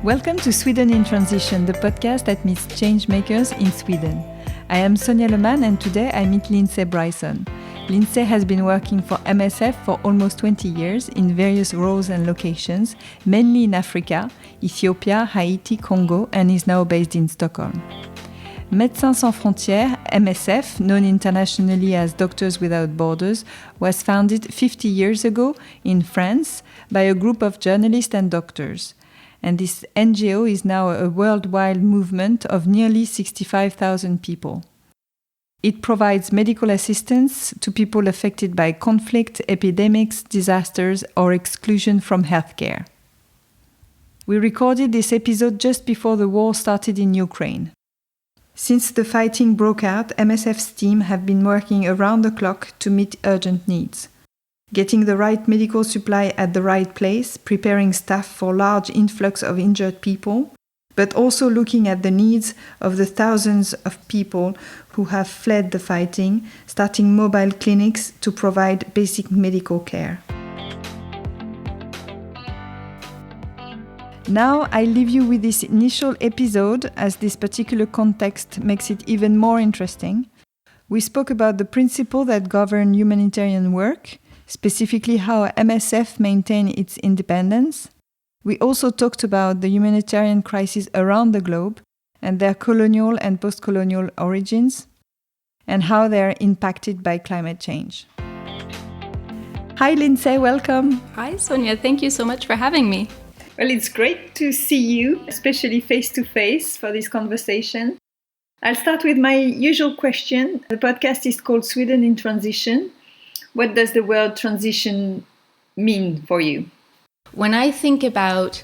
Welcome to Sweden in Transition, the podcast that meets change makers in Sweden. I am Sonia Leman and today I meet LindsayBryson. Lindsay has been working for MSF for almost 20 years in various roles and locations, mainly in Africa, Ethiopia, Haiti, Congo, and is now based in Stockholm. Médecins Sans Frontières, MSF, known internationally as Doctors Without Borders, was founded 50 years ago in France by a group of journalists and doctors. And this NGO is now a worldwide movement of nearly 65,000 people. It provides medical assistance to people affected by conflict, epidemics, disasters, or exclusion from healthcare. We recorded this episode just before the war started in Ukraine. Since the fighting broke out, MSF's team have been working around the clock to meet urgent needs. Getting the right medical supply at the right place, preparing staff for large influx of injured people, but also looking at the needs of the thousands of people who have fled the fighting, starting mobile clinics to provide basic medical care. Now I leave you with this initial episode as this particular context makes it even more interesting. We spoke about the principles that govern humanitarian work, specifically how MSF maintains its independence. We also talked about the humanitarian crises around the globe and their colonial and post-colonial origins, and how they are impacted by climate change. Hi Lindsay, welcome. Hi Sonia, thank you so much for having me. Well, it's great to see you, especially face-to-face for this conversation. I'll start with my usual question. The podcast is called Sweden in Transition. What does the word transition mean for you? When I think about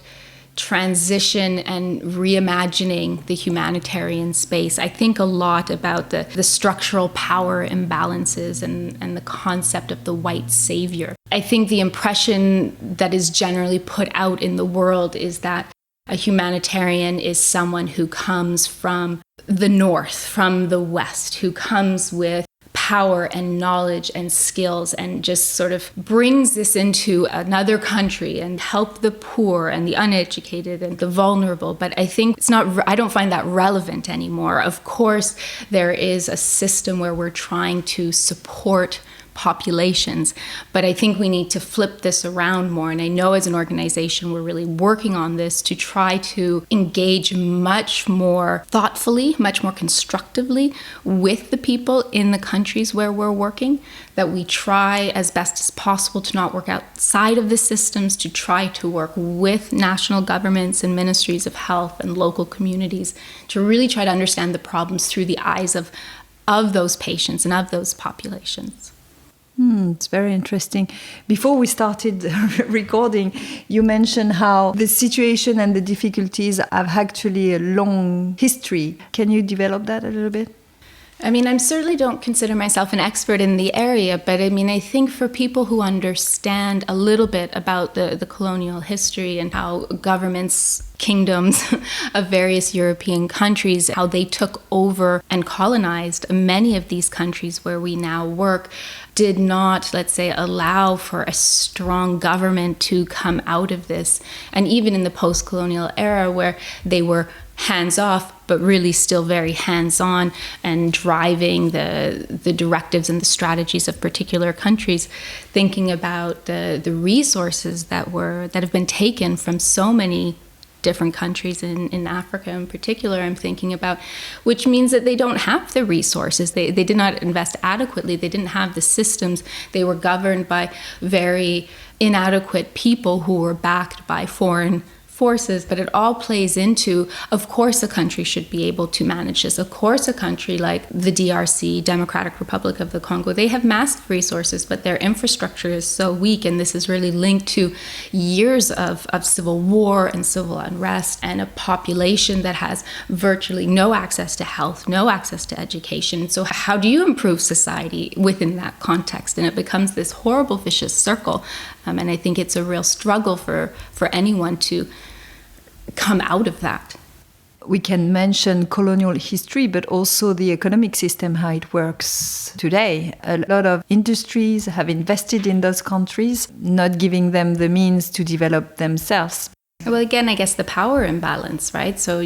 transition and reimagining the humanitarian space, I think a lot about the structural power imbalances and the concept of the white savior. I think the impression that is generally put out in the world is that a humanitarian is someone who comes from the north, from the west, who comes with power and knowledge and skills and just sort of brings this into another country and help the poor and the uneducated and the vulnerable. But I think I don't find that relevant anymore. Of course, there is a system where we're trying to support populations, but I think we need to flip this around more. And I know as an organization, we're really working on this to try to engage much more thoughtfully, much more constructively with the people in the countries where we're working, that we try as best as possible to not work outside of the systems, to try to work with national governments and ministries of health and local communities, to really try to understand the problems through the eyes of those patients and of those populations. It's very interesting. Before we started recording, you mentioned how the situation and the difficulties have actually a long history. Can you develop that a little bit? I mean, I certainly don't consider myself an expert in the area, but I mean, I think for people who understand a little bit about the colonial history and how governments, kingdoms of various European countries, how they took over and colonized many of these countries where we now work, did not, let's say, allow for a strong government to come out of this. And even in the post-colonial era where they were hands-off, but really still very hands-on and driving the directives and the strategies of particular countries, thinking about the resources that have been taken from so many different countries in Africa in particular, I'm thinking about, which means that they don't have the resources. They did not invest adequately. They didn't have the systems. They were governed by very inadequate people who were backed by foreign forces, but it all plays into, of course, a country should be able to manage this. Of course, a country like the DRC, Democratic Republic of the Congo, they have massive resources, but their infrastructure is so weak, and this is really linked to years of civil war and civil unrest and a population that has virtually no access to health, no access to education. So how do you improve society within that context? And it becomes this horrible vicious circle. And I think it's a real struggle for anyone to come out of that. We can mention colonial history, but also the economic system, how it works today. A lot of industries have invested in those countries, not giving them the means to develop themselves. Well, again, I guess the power imbalance, right? So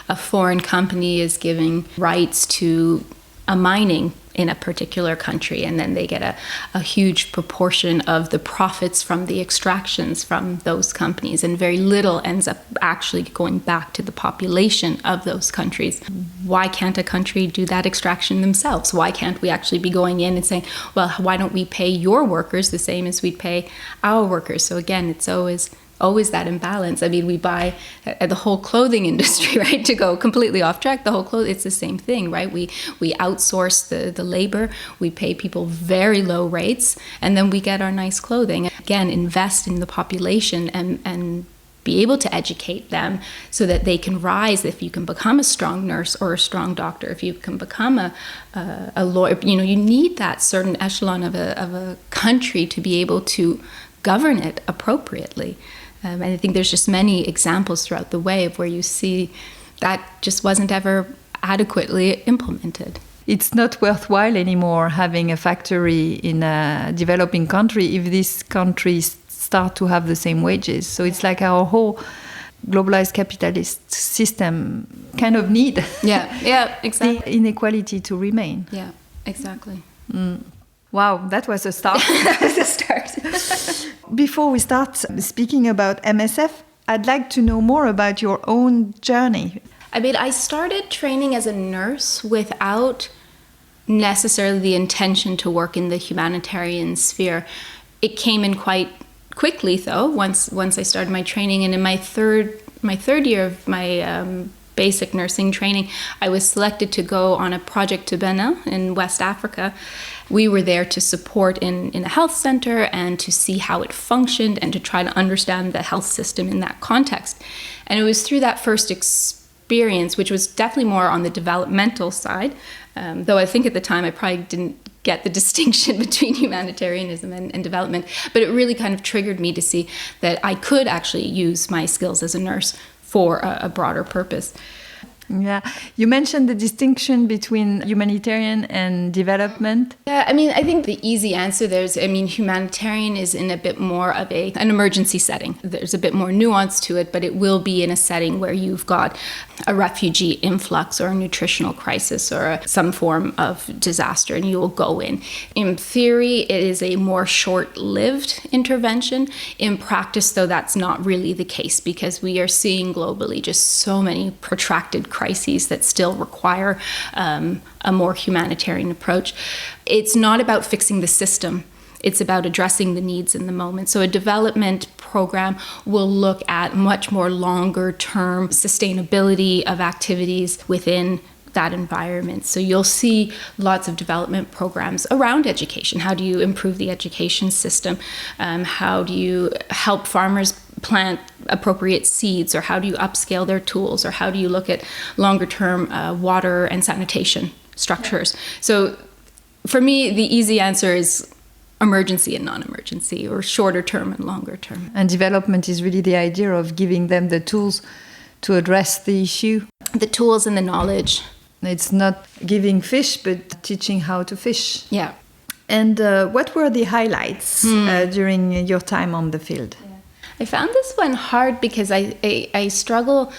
a foreign company is giving rights to a mining in a particular country, and then they get a huge proportion of the profits from the extractions from those companies, and very little ends up actually going back to the population of those countries. Why can't a country do that extraction themselves? Why can't we actually be going in and saying, well, why don't we pay your workers the same as we'd pay our workers? So again, it's always that imbalance. I mean, we buy the whole clothing industry, right? To go completely off track, the whole clothing, it's the same thing, right? We outsource the labor, we pay people very low rates, and then we get our nice clothing. Again, invest in the population and be able to educate them so that they can rise. If you can become a strong nurse or a strong doctor, if you can become a lawyer, you need that certain echelon of a country to be able to govern it appropriately. And I think there's just many examples throughout the way of where you see that just wasn't ever adequately implemented. It's not worthwhile anymore having a factory in a developing country if these countries start to have the same wages. So it's like our whole globalized capitalist system kind of need exactly. the inequality to remain. Yeah, exactly. Wow, that was a start. That was a start. Before we start speaking about MSF, I'd like to know more about your own journey. I mean, I started training as a nurse without necessarily the intention to work in the humanitarian sphere. It came in quite quickly, though, once I started my training. And in my third year of my basic nursing training, I was selected to go on a project to Benin in West Africa. We were there to support in a health center and to see how it functioned and to try to understand the health system in that context. And it was through that first experience, which was definitely more on the developmental side, though I think at the time I probably didn't get the distinction between humanitarianism and development, but it really kind of triggered me to see that I could actually use my skills as a nurse for a broader purpose. Yeah, you mentioned the distinction between humanitarian and development. Yeah, I mean, I think the easy answer humanitarian is in a bit more of an emergency setting. There's a bit more nuance to it, but it will be in a setting where you've got a refugee influx or a nutritional crisis or some form of disaster, and you will go in. In theory, it is a more short-lived intervention. In practice, though, that's not really the case because we are seeing globally just so many protracted crises that still require a more humanitarian approach. It's not about fixing the system. It's about addressing the needs in the moment. So a development program will look at much more longer term sustainability of activities within that environment. So you'll see lots of development programs around education. How do you improve the education system? How do you help farmers plant appropriate seeds, or how do you upscale their tools, or how do you look at longer term water and sanitation structures? So for me, the easy answer is emergency and non-emergency, or shorter term and longer term. And development is really the idea of giving them the tools to address the issue. The tools and the knowledge. It's not giving fish, but teaching how to fish. Yeah. And what were the highlights during your time on the field? Yeah. I found this one hard because I struggle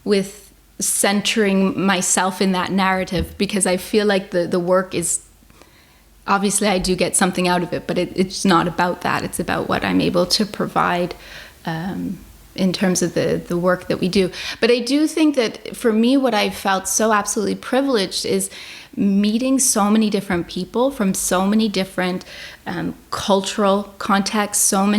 with centering myself in that narrative, because I feel like the work is, obviously I do get something out of it, but it's not about that. It's about what I'm able to provide in terms of the work that we do. But I do think that for me, what I felt so absolutely privileged is meeting so many different people from so many different cultural contexts, from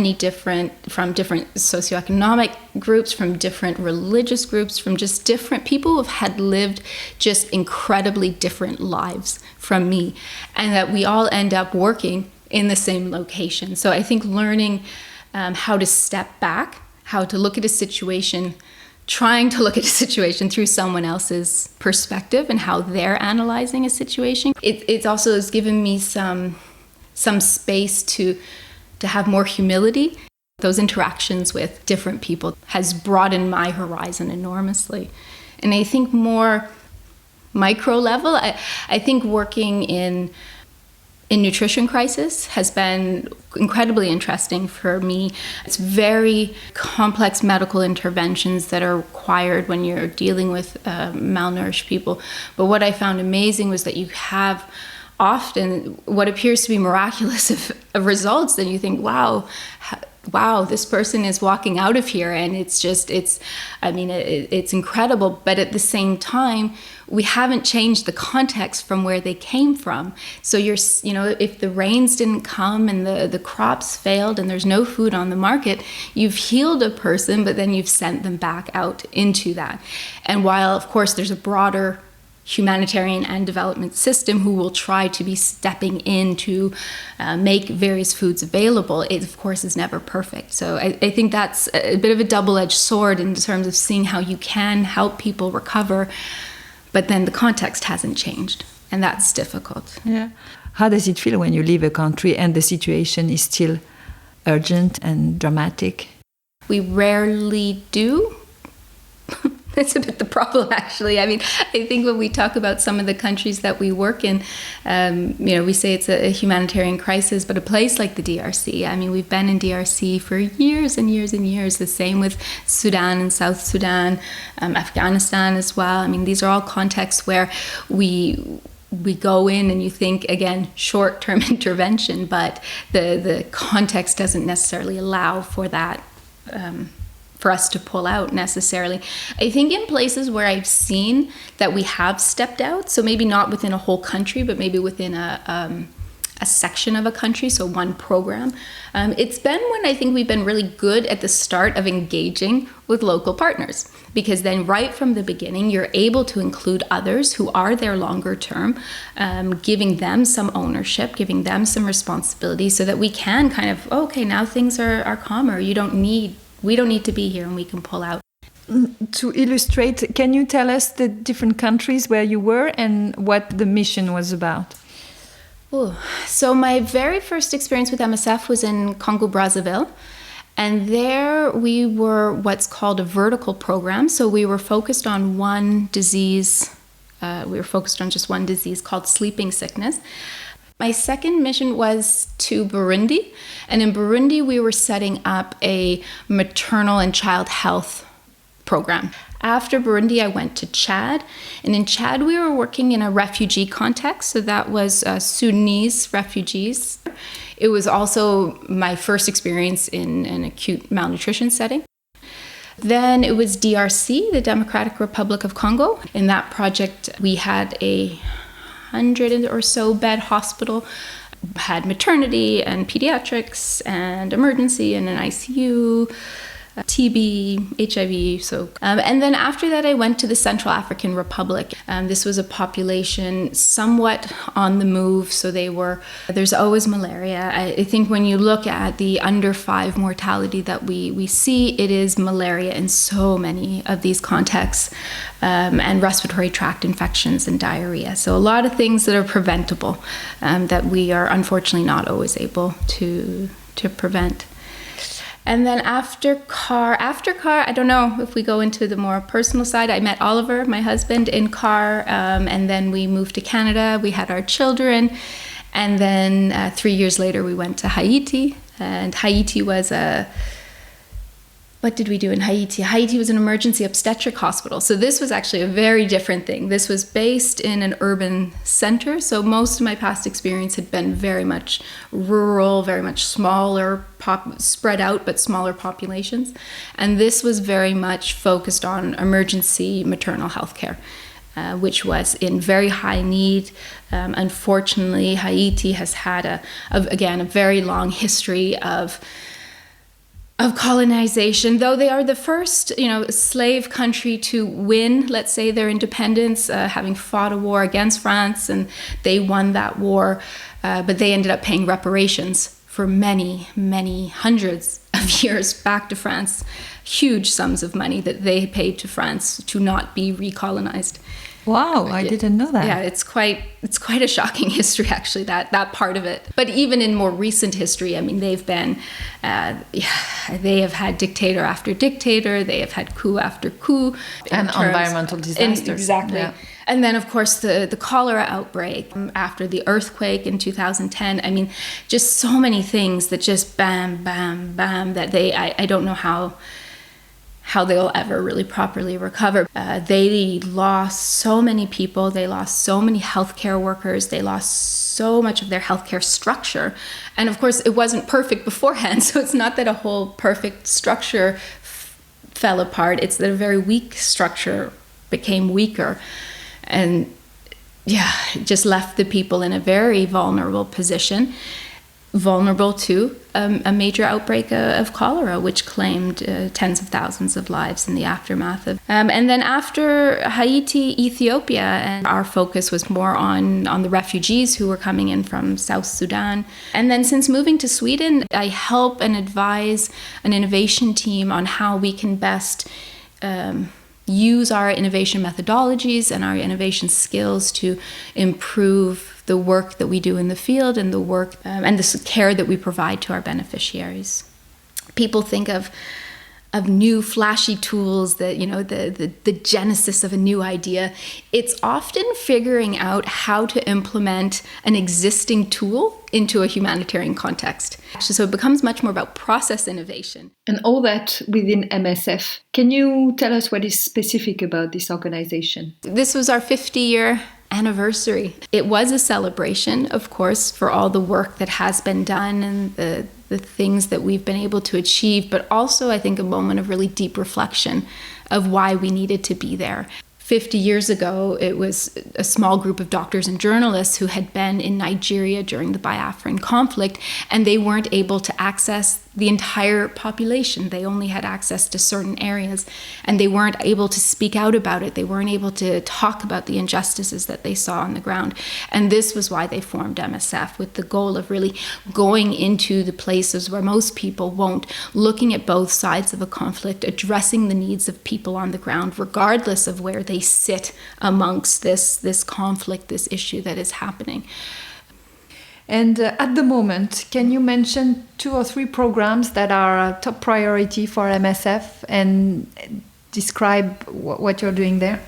different socioeconomic groups, from different religious groups, from just different people who had lived just incredibly different lives from me, and that we all end up working in the same location. So I think learning how to step back, how to look at a situation, trying to look at a situation through someone else's perspective and how they're analyzing a situation. It also has given me some space to have more humility. Those interactions with different people has broadened my horizon enormously. And I think more micro level, I think working in in nutrition crisis has been incredibly interesting for me. It's very complex medical interventions that are required when you're dealing with malnourished people. But what I found amazing was that you have often what appears to be miraculous of results that you think, wow, this person is walking out of here, and it's incredible. But at the same time, we haven't changed the context from where they came from. So if the rains didn't come and the crops failed and there's no food on the market, you've healed a person, but then you've sent them back out into that. And while, of course, there's a broader humanitarian and development system who will try to be stepping in to make various foods available, it of course is never perfect. So I think that's a bit of a double-edged sword in terms of seeing how you can help people recover, but then the context hasn't changed, and that's difficult. Yeah. How does it feel when you leave a country and the situation is still urgent and dramatic? We rarely do. That's a bit the problem, actually. I mean, I think when we talk about some of the countries that we work in, we say it's a humanitarian crisis, but a place like the DRC, I mean, we've been in DRC for years and years and years. The same with Sudan and South Sudan, Afghanistan as well. I mean, these are all contexts where we go in and you think, again, short-term intervention, but the context doesn't necessarily allow for that, for us to pull out necessarily. I think in places where I've seen that we have stepped out, so maybe not within a whole country, but maybe within a section of a country, so one program, it's been when I think we've been really good at the start of engaging with local partners, because then right from the beginning, you're able to include others who are there longer term, giving them some ownership, giving them some responsibility so that we can kind of, okay, now things are calmer. We don't need to be here and we can pull out. To illustrate, can you tell us the different countries where you were and what the mission was about? Ooh. So my very first experience with MSF was in Congo, Brazzaville. And there we were what's called a vertical program. So we were focused on one disease. We were focused on just one disease called sleeping sickness. My second mission was to Burundi, and in Burundi we were setting up a maternal and child health program. After Burundi, I went to Chad, and in Chad we were working in a refugee context, so that was Sudanese refugees. It was also my first experience in an acute malnutrition setting. Then it was DRC, the Democratic Republic of Congo. In that project, we had a 100 or so bed hospital, had maternity and pediatrics and emergency and an ICU, TB, HIV. And then after that, I went to the Central African Republic. This was a population somewhat on the move, so there's always malaria. I think when you look at the under 5 mortality that we see, it is malaria in so many of these contexts, and respiratory tract infections and diarrhea. So a lot of things that are preventable, that we are unfortunately not always able to prevent. And then after CAR, I don't know if we go into the more personal side, I met Oliver, my husband, in CAR, and then we moved to Canada, we had our children, and then 3 years later we went to Haiti, and Haiti was what did we do in Haiti? Haiti was an emergency obstetric hospital. So this was actually a very different thing. This was based in an urban center. So most of my past experience had been very much rural, very much smaller, spread out, but smaller populations. And this was very much focused on emergency maternal health care, which was in very high need. Unfortunately, Haiti has had a very long history of colonization, though they are the first, slave country to win, let's say, their independence, having fought a war against France, and they won that war, but they ended up paying reparations for many, many hundreds of years back to France, huge sums of money that they paid to France to not be recolonized. Wow, I didn't know that. Yeah, it's quite a shocking history, actually, that part of it. But even in more recent history, I mean, they've been, they have had dictator after dictator, they have had coup after coup. And environmental disasters. Exactly. Yeah. And then, of course, the cholera outbreak after the earthquake in 2010. I mean, just so many things that just bam, bam, bam, that I don't know how they'll ever really properly recover. They lost so many people. They lost so many healthcare workers. They lost so much of their healthcare structure. And of course, it wasn't perfect beforehand. So it's not that a whole perfect structure fell apart. It's that a very weak structure became weaker. And yeah, it just left the people in a very vulnerable position, vulnerable to a major outbreak of cholera, which claimed tens of thousands of lives in the aftermath of. And then after Haiti, Ethiopia, and our focus was more on the refugees who were coming in from South Sudan. And then since moving to Sweden, I help and advise an innovation team on how we can best use our innovation methodologies and our innovation skills to improve the work that we do in the field and the work and the care that we provide to our beneficiaries. People think of new flashy tools, that, you know, the genesis of a new idea. It's often figuring out how to implement an existing tool into a humanitarian context. So it becomes much more about process innovation. And all that within MSF. Can you tell us what is specific about this organization? This was our 50-year anniversary. It was a celebration, of course, for all the work that has been done and the things that we've been able to achieve, but also, I think, a moment of really deep reflection of why we needed to be there. 50 years ago, it was a small group of doctors and journalists who had been in Nigeria during the Biafran conflict, and they weren't able to access the entire population. They only had access to certain areas, and they weren't able to speak out about it. They weren't able to talk about the injustices that they saw on the ground. And this was why they formed MSF, with the goal of really going into the places where most people won't, looking at both sides of a conflict, addressing the needs of people on the ground, regardless of where they sit amongst this conflict, this issue that is happening. And at the moment, can you mention 2 or 3 programs that are a top priority for MSF and describe what you're doing there?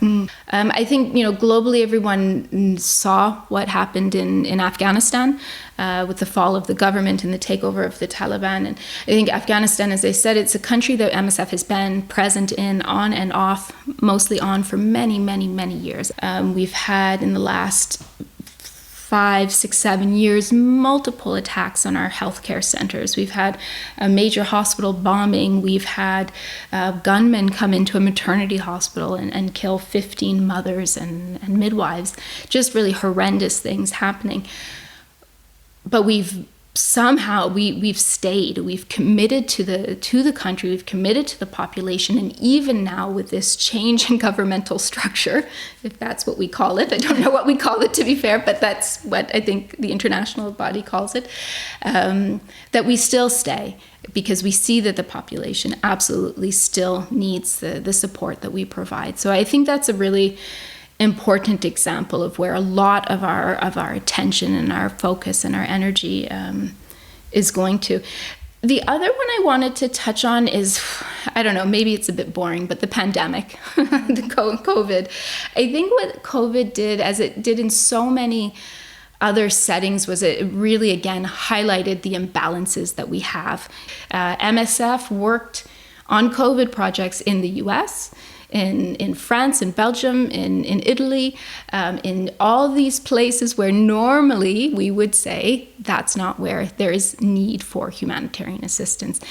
I think, globally, everyone saw what happened in Afghanistan with the fall of the government and the takeover of the Taliban. And I think Afghanistan, as I said, it's a country that MSF has been present in, on and off, mostly on, for many, many, many years. We've had, in the last 5, 6, 7 years, multiple attacks on our healthcare centers. We've had a major hospital bombing. We've had gunmen come into a maternity hospital and kill 15 mothers and midwives. Just really horrendous things happening. But we've stayed. We've committed to the country. We've committed to the population. And even now, with this change in governmental structure, if that's what we call it, I don't know what we call it, to be fair, but that's what I think the international body calls it, that we still stay, because we see that the population absolutely still needs the support that we provide. So I think that's a really important example of where a lot of our attention and our focus and our energy is going to. The other one I wanted to touch on is, I don't know, maybe it's a bit boring, but the pandemic, the COVID. I think what COVID did, as it did in so many other settings, was it really, again, highlighted the imbalances that we have. MSF worked on COVID projects in the US, in France, in Belgium, in Italy, in all these places where normally we would say that's not where there is need for humanitarian assistance.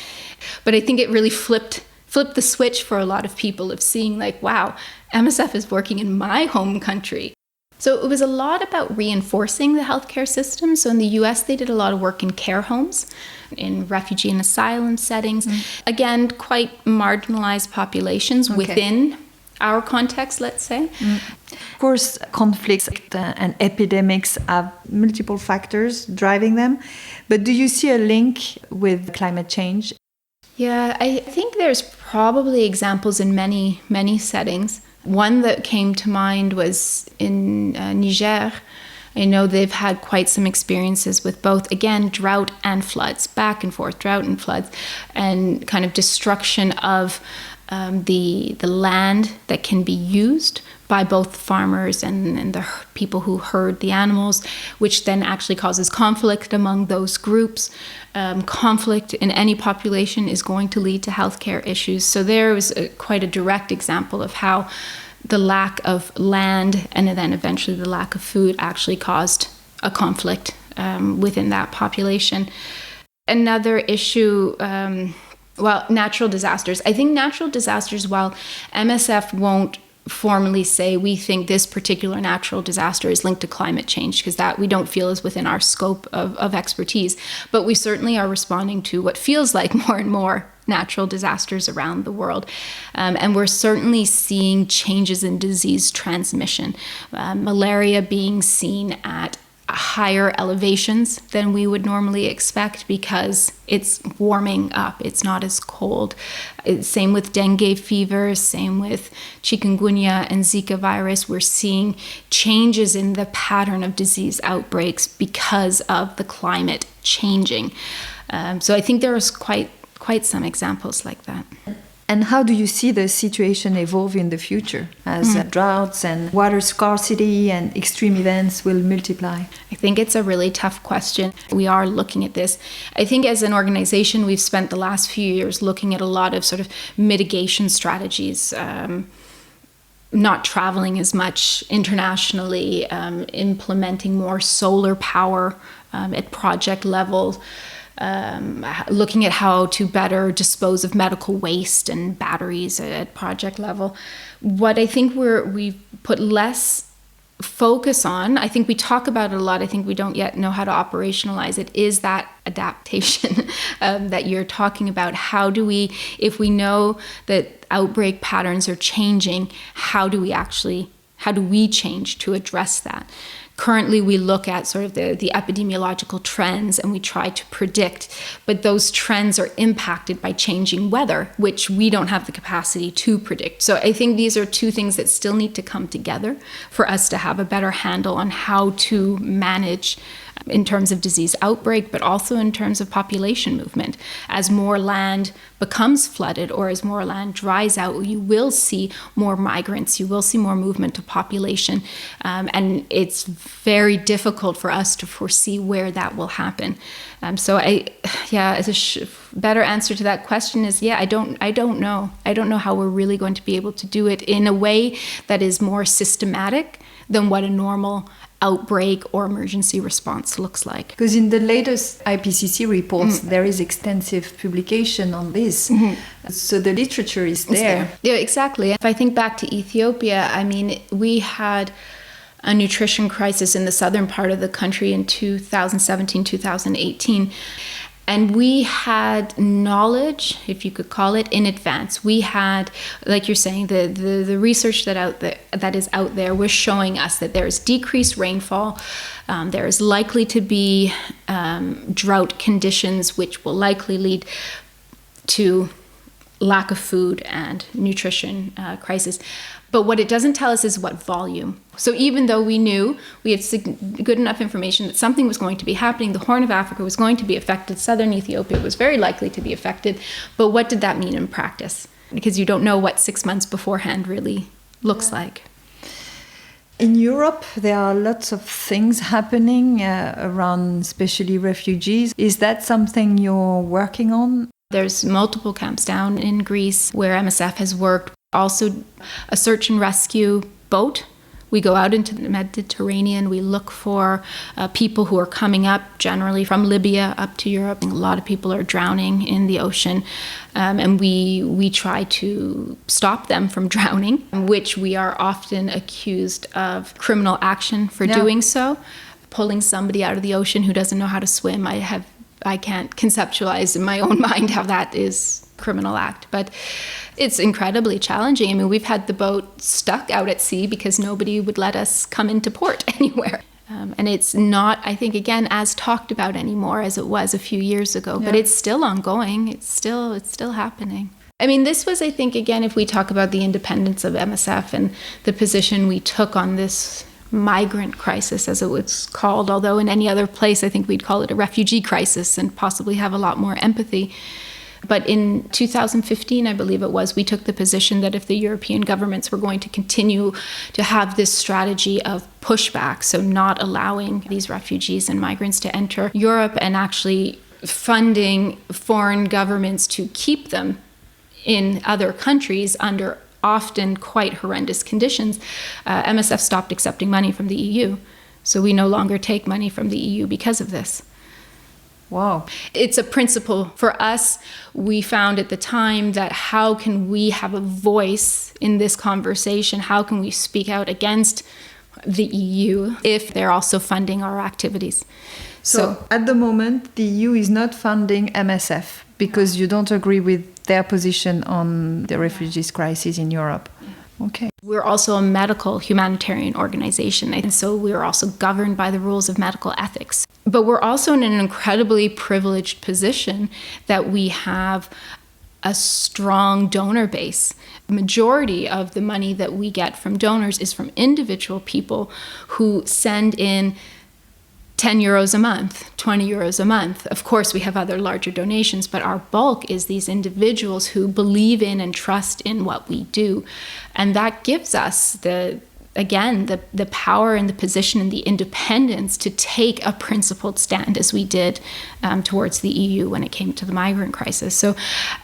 But I think it really flipped the switch for a lot of people of seeing, like, wow, MSF is working in my home country. So it was a lot about reinforcing the healthcare system. So in the US, they did a lot of work in care homes, in refugee and asylum settings. Again, quite marginalized populations within our context, let's say. Of course, conflicts and epidemics have multiple factors driving them. But do you see a link with climate change? Yeah, I think there's probably examples in many, many settings. One that came to mind was in Niger. I know they've had quite some experiences with both, again, drought and floods, back and forth, drought and floods, and kind of destruction of the land that can be used by both farmers and the people who herd the animals, which then actually causes conflict among those groups. Conflict in any population is going to lead to healthcare issues. So there was quite a direct example of how the lack of land and then eventually the lack of food actually caused a conflict within that population. Another issue, natural disasters. I think natural disasters, while MSF won't formally say we think this particular natural disaster is linked to climate change, because that we don't feel is within our scope of expertise, but we certainly are responding to what feels like more and more natural disasters around the world. And we're certainly seeing changes in disease transmission. Malaria being seen at higher elevations than we would normally expect because it's warming up, it's not as cold. Same with dengue fever, same with chikungunya and Zika virus. We're seeing changes in the pattern of disease outbreaks because of the climate changing. So I think there is quite some examples like that. And how do you see the situation evolve in the future as droughts and water scarcity and extreme events will multiply? I think it's a really tough question. We are looking at this. I think as an organization, we've spent the last few years looking at a lot of sort of mitigation strategies, not traveling as much internationally, implementing more solar power at project level, looking at how to better dispose of medical waste and batteries at project level. What I think we've put less focus on, I think we talk about it a lot, I think we don't yet know how to operationalize it, is that adaptation that you're talking about. How do we, if we know that outbreak patterns are changing, how do we change to address that? Currently, we look at sort of the epidemiological trends and we try to predict, but those trends are impacted by changing weather, which we don't have the capacity to predict. So I think these are two things that still need to come together for us to have a better handle on how to manage in terms of disease outbreak, but also in terms of population movement. As more land becomes flooded or as more land dries out, you will see more migrants, you will see more movement of population, and it's very difficult for us to foresee where that will happen. Better answer to that question is, I don't know. I don't know how we're really going to be able to do it in a way that is more systematic than what a normal outbreak or emergency response looks like. Because in the latest IPCC reports, there is extensive publication on this. So the literature is there. Yeah, exactly. If I think back to Ethiopia, I mean, we had a nutrition crisis in the southern part of the country in 2017, 2018. And we had knowledge, if you could call it, in advance. We had, like you're saying, the research that is out there was showing us that there is decreased rainfall. There is likely to be drought conditions, which will likely lead to lack of food and nutrition crisis. But what it doesn't tell us is what volume. So even though we knew, we had good enough information that something was going to be happening, the Horn of Africa was going to be affected, southern Ethiopia was very likely to be affected, but what did that mean in practice? Because you don't know what 6 months beforehand really looks like. In Europe, there are lots of things happening around especially refugees. Is that something you're working on? There's multiple camps down in Greece where MSF has worked. Also, a search and rescue boat. We go out into the Mediterranean. We look for people who are coming up, generally from Libya up to Europe. A lot of people are drowning in the ocean. And we try to stop them from drowning, which we are often accused of criminal action for doing so. Pulling somebody out of the ocean who doesn't know how to swim, I can't conceptualize in my own mind how that is a criminal act. But it's incredibly challenging. I mean, we've had the boat stuck out at sea because nobody would let us come into port anywhere. And it's not, I think, again, as talked about anymore as it was a few years ago, but it's still ongoing. It's still happening. I mean, this was, I think, again, if we talk about the independence of MSF and the position we took on this migrant crisis, as it was called, although in any other place, I think we'd call it a refugee crisis and possibly have a lot more empathy. But in 2015, I believe it was, we took the position that if the European governments were going to continue to have this strategy of pushback, so not allowing these refugees and migrants to enter Europe and actually funding foreign governments to keep them in other countries under often quite horrendous conditions, MSF stopped accepting money from the EU. So we no longer take money from the EU because of this. Wow. It's a principle for us. We found at the time that how can we have a voice in this conversation? How can we speak out against the EU if they're also funding our activities? So at the moment, the EU is not funding MSF because you don't agree with their position on the refugees crisis in Europe. Okay. We're also a medical humanitarian organization, and so we're also governed by the rules of medical ethics. But we're also in an incredibly privileged position that we have a strong donor base. The majority of the money that we get from donors is from individual people who send in 10 euros a month, 20 euros a month. Of course, we have other larger donations, but our bulk is these individuals who believe in and trust in what we do. And that gives us the power and the position and the independence to take a principled stand as we did towards the EU when it came to the migrant crisis. So,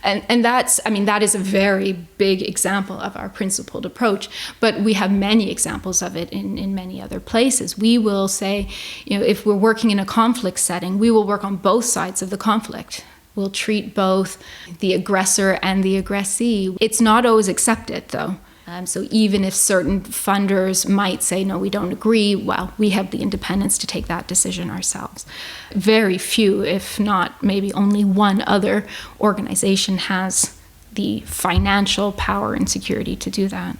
and that is a very big example of our principled approach, but we have many examples of it in many other places. We will say, if we're working in a conflict setting, we will work on both sides of the conflict. We'll treat both the aggressor and the aggressee. It's not always accepted, though. So even if certain funders might say, no, we don't agree, well, we have the independence to take that decision ourselves. Very few, if not maybe only one other organization has the financial power and security to do that.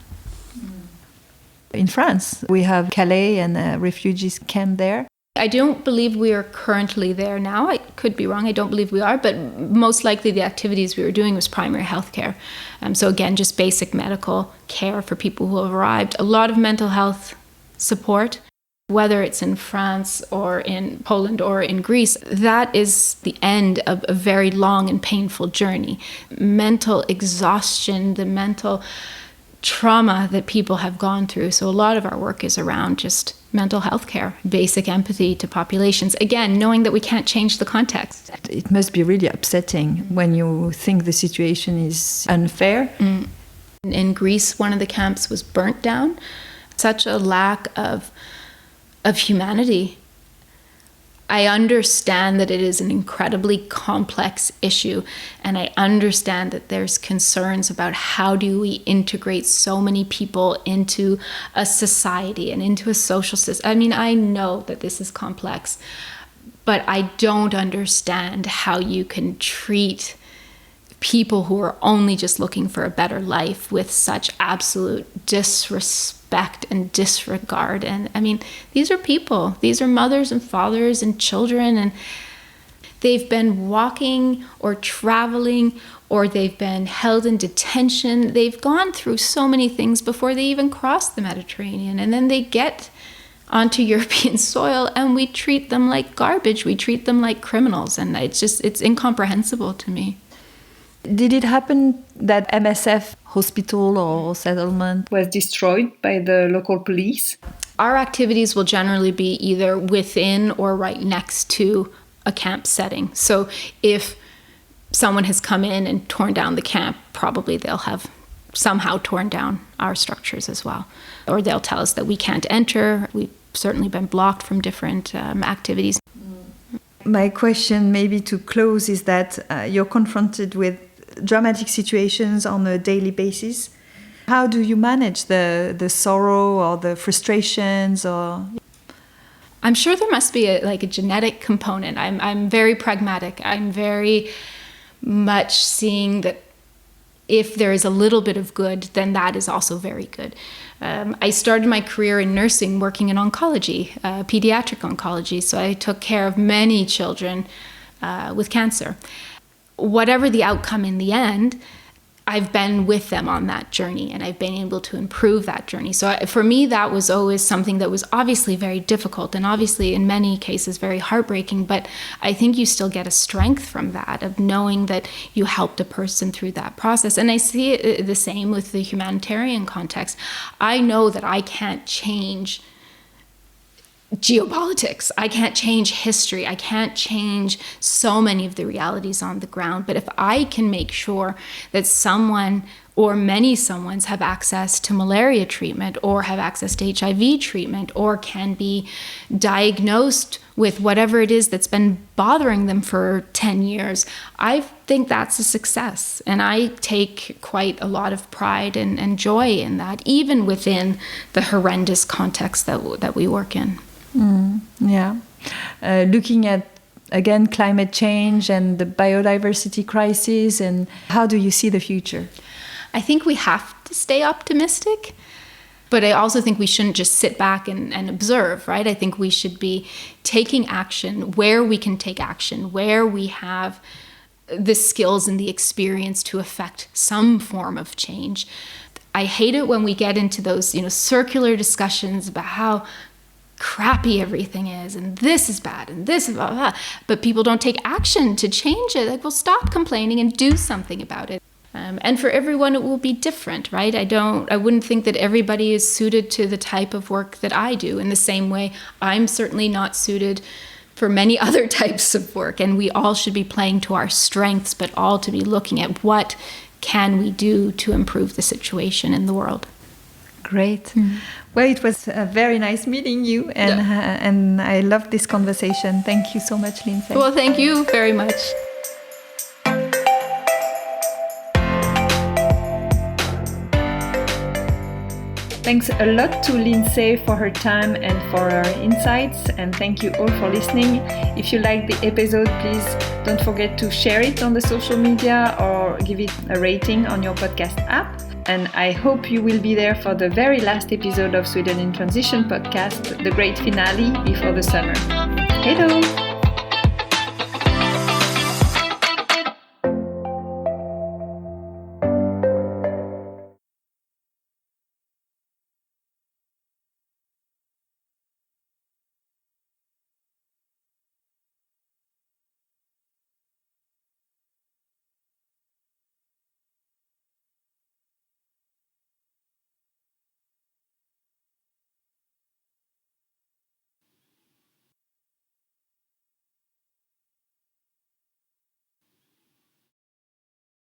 In France, we have Calais and a refugees camp there. I don't believe we are currently there now. I could be wrong. I don't believe we are, but most likely the activities we were doing was primary health care. So again, just basic medical care for people who have arrived. A lot of mental health support, whether it's in France or in Poland or in Greece. That is the end of a very long and painful journey. Mental exhaustion, the mental trauma that people have gone through. So a lot of our work is around just mental health care, basic empathy to populations. Again, knowing that we can't change the context. It must be really upsetting when you think the situation is unfair. In Greece, one of the camps was burnt down. Such a lack of humanity. I understand that it is an incredibly complex issue, and I understand that there's concerns about how do we integrate so many people into a society and into a social system. I mean, I know that this is complex, but I don't understand how you can treat people who are only just looking for a better life with such absolute disrespect and disregard. And I mean, these are people. These are mothers and fathers and children, and they've been walking or traveling, or they've been held in detention. They've gone through so many things before they even cross the Mediterranean, and then they get onto European soil and we treat them like garbage. We treat them like criminals, and it's incomprehensible to me. Did it happen that MSF hospital or settlement was destroyed by the local police? Our activities will generally be either within or right next to a camp setting. So if someone has come in and torn down the camp, probably they'll have somehow torn down our structures as well. Or they'll tell us that we can't enter. We've certainly been blocked from different activities. My question maybe to close is that you're confronted with dramatic situations on a daily basis. How do you manage the sorrow or the frustrations? Or I'm sure there must be a genetic component. I'm very pragmatic. I'm very much seeing that if there is a little bit of good, then that is also very good. I started my career in nursing, working in oncology, pediatric oncology. So I took care of many children with cancer. Whatever the outcome in the end, I've been with them on that journey, and I've been able to improve that journey. So for me, that was always something that was obviously very difficult and obviously in many cases very heartbreaking, but I think you still get a strength from that, of knowing that you helped a person through that process. And I see it the same with the humanitarian context. I know that I can't change geopolitics. I can't change history. I can't change so many of the realities on the ground. But if I can make sure that someone or many someones have access to malaria treatment or have access to HIV treatment or can be diagnosed with whatever it is that's been bothering them for 10 years, I think that's a success. And I take quite a lot of pride and joy in that, even within the horrendous context that we work in. Yeah. Looking at, again, climate change and the biodiversity crisis, and how do you see the future? I think we have to stay optimistic, but I also think we shouldn't just sit back and observe, right? I think we should be taking action where we can take action, where we have the skills and the experience to affect some form of change. I hate it when we get into those, circular discussions about how crappy everything is, and this is bad, and this is blah, blah, blah. But people don't take action to change it. Like, well, stop complaining and do something about it. And for everyone, it will be different, right? I wouldn't think that everybody is suited to the type of work that I do. In the same way, I'm certainly not suited for many other types of work. And we all should be playing to our strengths, but all to be looking at what can we do to improve the situation in the world. Great. Well, it was very nice meeting you, and I loved this conversation. Thank you so much, Lindsay. Well, thank you very much. Thanks a lot to Lindsay for her time and for her insights, and thank you all for listening. If you liked the episode, please don't forget to share it on the social media or give it a rating on your podcast app. And I hope you will be there for the very last episode of Sweden in Transition podcast, the great finale before the summer. Hello!